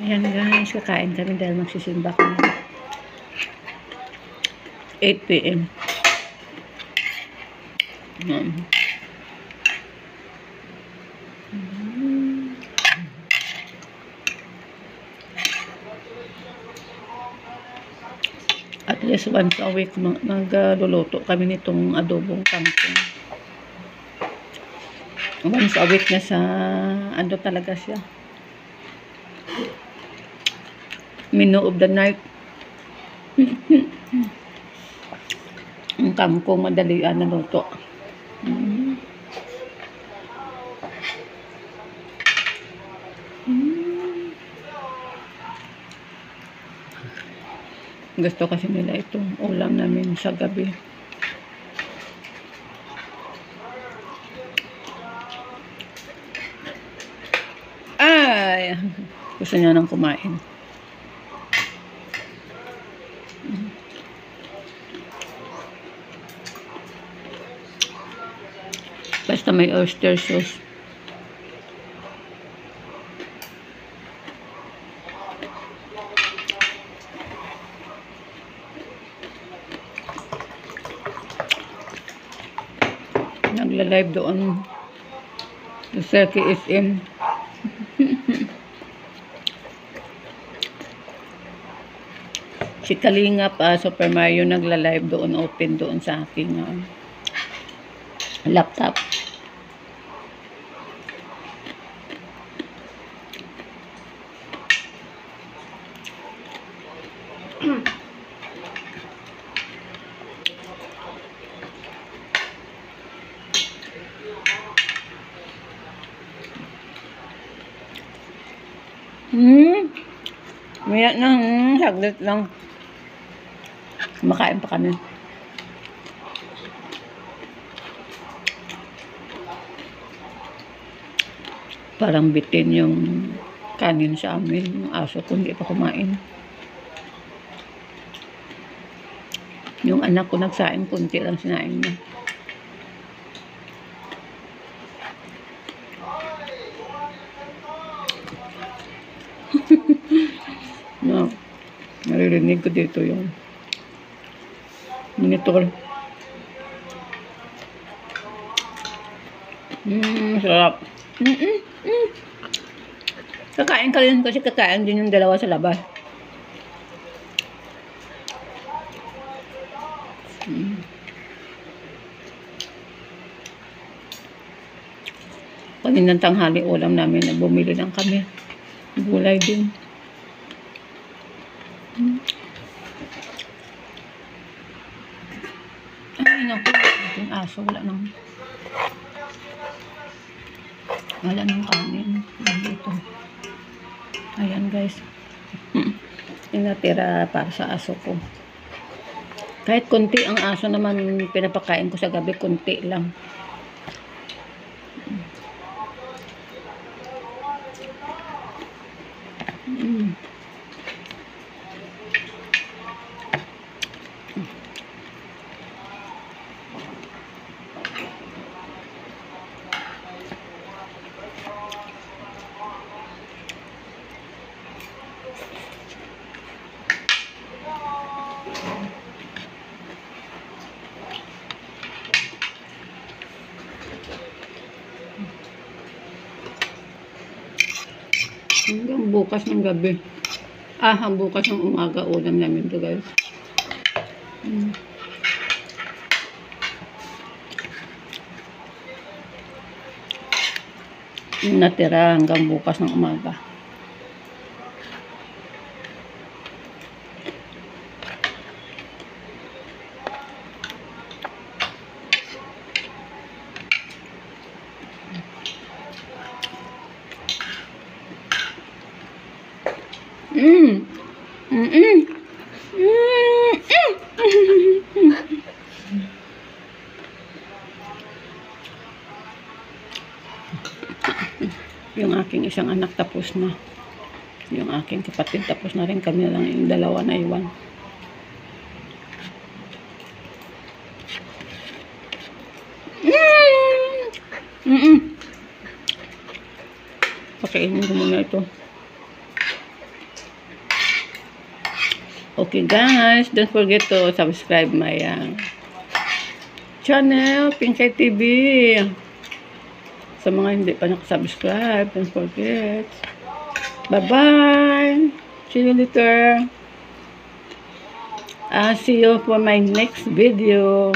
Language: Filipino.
Ayan guys, kakain kami dahil magsisimba kami. 8 PM. At least once a week magluluto kami nitong adobong kangkong. Once a week na sa ano talaga siya. Menu of the night. Ang kangkong madalian na luto. Gusto kasi nila itong ulam namin sa gabi. Ay! Gusto niya nang kumain. Basta may oyster sauce. Nagla-live doon sa Cirque SM. Si Kalingap Super Mario nagla-live doon, open doon sa aking laptop. Maya na, saglit lang. Makain pa kami. Parang bitin yung kanin sa amin. Yung aso ko hindi pa kumain. Yung anak ko nagsaing, kunti lang sinaing niya. No, naririnig ko dito yung monitor. Sarap. Kakain ka rin kasi kakain din yung dalawa sa labas. Kaninang tanghali ulam namin na bumili lang kami. Gulay din. Ay, naku. Ating aso. Wala nang kanin. Dito. Ayan guys. Yung natira para sa aso ko. Kahit konti ang aso naman pinapakain ko sa gabi. Konti lang. Hanggang bukas ng gabi. Hanggang bukas ng umaga ulam namin to guys. Yung natira hanggang bukas ng umaga. Yung aking isang anak tapos na. Yung aking kapatid tapos na rin. Kami na lang yung dalawa na iwan. Pakainin ko muna ito. Okay guys, don't forget to subscribe my channel, Pinkay TV. Sa mga hindi pa nakasubscribe, don't forget. Bye-bye. See you later. See you for my next video.